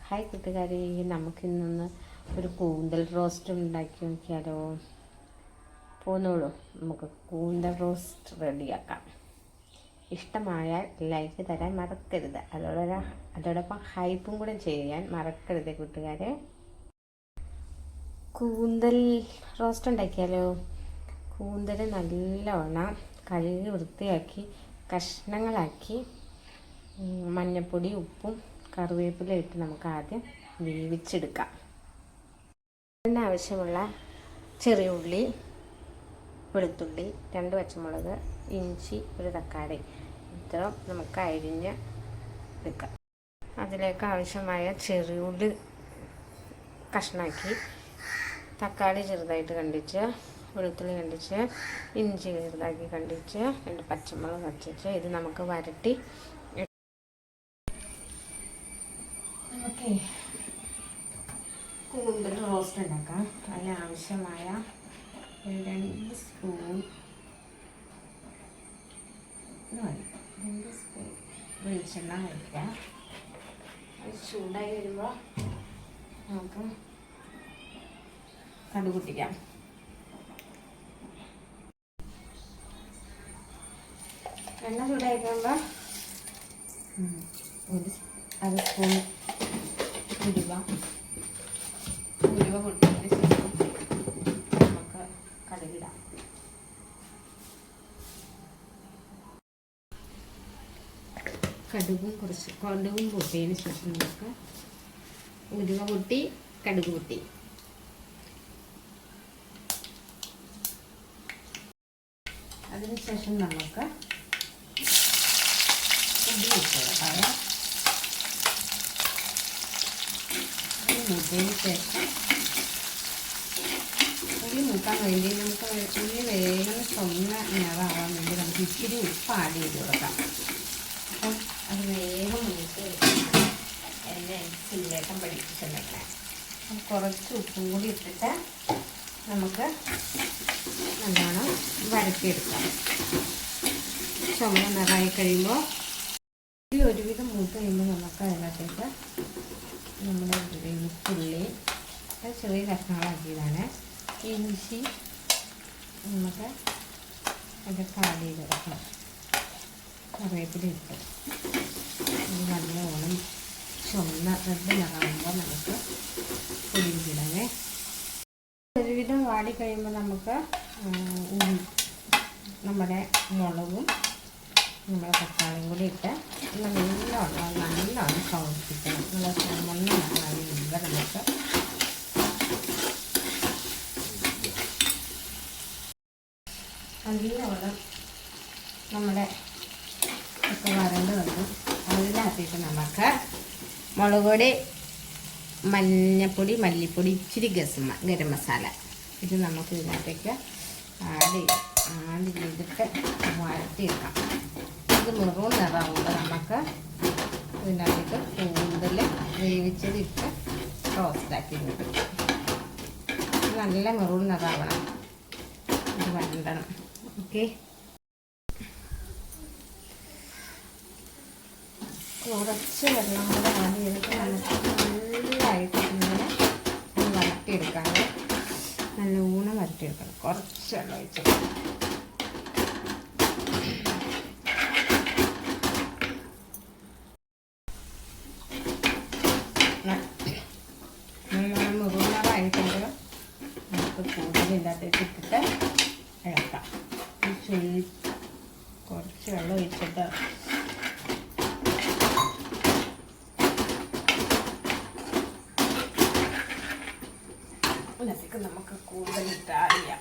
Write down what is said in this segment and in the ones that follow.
Hi കൂട്ടുകാരെ, നമുക്കിന്നൊന്ന് ഒരു കൂന്തൽ റോസ്റ്റ് ഉണ്ടാക്കി നോക്കിയാലോ? പോന്നോളൂ, നമുക്ക് കൂന്തൽ റോസ്റ്റ് റെഡിയാക്കാം. ഇഷ്ടമായാൽ ലൈക്ക് തരാൻ മറക്കരുത്. അതോടൊപ്പം ഹൈപ്പും കൂടെ ചെയ്യാൻ മറക്കരുത് കൂട്ടുകാരെ. കൂന്തൽ റോസ്റ്റ് ഉണ്ടാക്കിയാലോ? കൂന്തൽ നല്ലവണ്ണം കഴുകി വൃത്തിയാക്കി കഷ്ണങ്ങളാക്കി മഞ്ഞൾപ്പൊടി, ഉപ്പും കറിവേപ്പില ഇട്ട് നമുക്ക് ആദ്യം വേവിച്ചെടുക്കാം. അതിനാവശ്യമുള്ള ചെറിയ ഉള്ളി, വെളുത്തുള്ളി, 2 പച്ചമുളക്, ഇഞ്ചി, ഒരു തക്കാളി ഇത്ര നമുക്ക് അരിഞ്ഞ് എടുക്കാം. അതിലേക്ക് ആവശ്യമായ ചെറിയുള്ളി കഷ്ണാക്കി, തക്കാളി ചെറുതായിട്ട് കണ്ടിച്ച്, വെളുത്തുള്ളി കണ്ടിച്ച്, ഇഞ്ചി ചെറുതാക്കി കണ്ടിച്ച്, 2 പച്ചമുളക് കച്ചിച്ച് ഇത് നമുക്ക് വരട്ടി കൂന്തൽ റോസ്റ്റ് ഉണ്ടാക്കാം. അതിനാവശ്യമായ 2 സ്പൂൺ വെളിച്ചെണ്ണ വയ്ക്കുക. അത് ചൂടായി വരുമ്പോൾ നമുക്ക് കടുക് പൊട്ടിക്കാം. എണ്ണ ചൂടായി കഴിയുമ്പോൾ 1 സ്പൂൺ ഉലുവ പൊട്ടിയതിന് ശേഷം നമുക്ക് കടുകിടാം. കടുകും പൊട്ടിയതിന് ശേഷം നമുക്ക് ഉലുവ പൊട്ടി, കടുക് പൊട്ടി. അതിനുശേഷം നമുക്ക് ഉള്ളി ഇട്ട് മൂത്തതിന് ശേഷം ഉള്ളി മൂക്കാൻ വേണ്ടി നമുക്ക് ഉള്ളി വേഗം ചുവന്ന നിറമാവാൻ വേണ്ടി നമുക്ക് ഇച്ചിരി ഉപ്പ് ആഡ് ചെയ്ത് കൊടുക്കാം. അപ്പം അത് വേഗം മൂത്ത് എന്നെ സില്ലേട്ടം പഠിപ്പിച്ചിട്ടുണ്ടെങ്കിൽ കുറച്ച് ഉപ്പും കൂടി ഇട്ടിട്ട് നമുക്ക് നല്ലോണം വരട്ടിയെടുക്കാം. ചുവന്ന നിറമായി കഴിയുമ്പോൾ ഒരുവിധം മൂത്ത് കഴിയുമ്പോൾ നമുക്ക് അതിനകത്തേക്ക് നമ്മുടെ വെളുത്തുള്ളി ചെറിയ കഷ്ണങ്ങളാക്കിയതാണ്, ഇഞ്ചി നമുക്ക് അതൊക്കെ ആഡ് ചെയ്ത് കൊടുക്കാം. കറിവേപ്പില ഇട്ട് നല്ലോണം ചുവന്ന റെഡ് നിറമാകുമ്പോൾ നമുക്ക് പൊടിയിടാമേ. ഒരുവിധം വാടിക്കഴിയുമ്പോൾ നമുക്ക് നമ്മുടെ മുളകും നമ്മുടെ തക്കാളിയും കൂടി ഇട്ട് നല്ലോണം സൗന്ദിപ്പിക്കണം. നല്ല ചുമന്ന നിറമായി വരുമ്പോൾ നമുക്ക് നല്ലോണം നമ്മുടെ ഒക്കെ വരണ്ട് വന്നു. അതിനകത്തേക്ക് നമുക്ക് മുളക് പൊടി, മഞ്ഞൾപ്പൊടി, മല്ലിപ്പൊടി, ഇച്ചിരി ഗരം മസാല ഇത് നമുക്ക് ഇതിനകത്തേക്ക് ആഡ് ചെയ്തിട്ട് വഴറ്റിയെടുക്കാം. ഇത് മുറുകും നിറമാകുമ്പോൾ നമുക്ക് ഇതിനകത്തേക്ക് കൂന്തൽ വേവിച്ചതിട്ട് റോസ്റ്റാക്കി കിട്ടും. നല്ല മുറുകും നിറമാവണം, ഇത് വരണ്ടണം. ഓക്കെ, കുറച്ച് വെള്ളം കൂടെ ആഡ് ചെയ്തിട്ട് നമുക്ക് നല്ലതായിട്ട് ഇങ്ങനെ വരട്ടിയെടുക്കാം. നല്ലോണം വരട്ടിയെടുക്കണം. കുറച്ച് വെള്ളം ഒഴിച്ച് നല്ലോണം മുറുകുന്നതായിട്ടുണ്ട്. നമുക്ക് കൂടുതലില്ലാത്തേക്ക് ഇട്ടിട്ട് ഇളക്കാം. കുറച്ച് വെള്ളം ഒഴിച്ചിട്ട് ഇതിനകത്തേക്ക് നമുക്ക് കൂടുതലിട്ട് അറിയാം.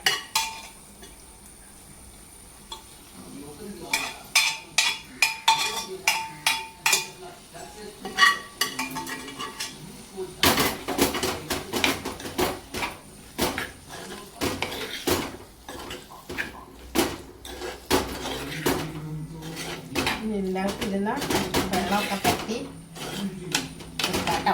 ഇതിനകത്തിരുന്ന വെള്ളമൊക്കെ പറ്റി കേട്ടോ.